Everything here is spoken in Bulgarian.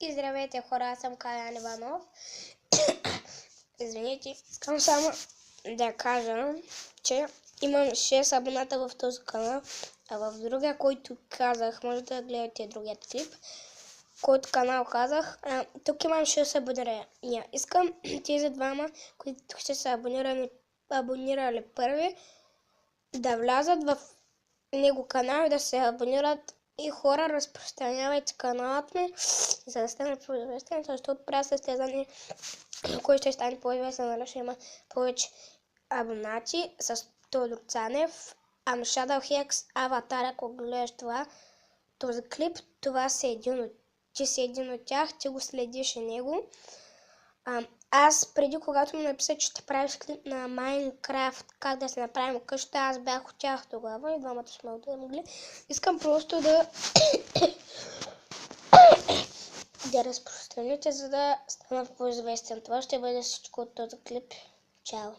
И здравейте хора, аз съм Калян Иванов. Извините, искам само да кажа, че имам 6 абоната в този канал, а в другия, който казах, може да гледате другият клип, който канал казах, тук имам 6 абонирания. Искам тези двама, които ще са абонирали първи, да влязат в него канал и да се абонират. И хора, разпространявайте каналът ми, за да стане по-известен, защото правя състезание, кой ще стане по-известен, нали ще има повече абонати с Тодор Цанев, Shadowhex, Аватар, ако гледаш този клип, това си един от тях, ти го следиш и него. Аз преди, когато ми написа, че ще правиш клип на Майнкрафт, как да се направим къща, аз бях от тях тогава и двамата сме отдъмгли. Искам просто да разпространите, за да стана по-известен. Това ще бъде всичко от този клип. Чао!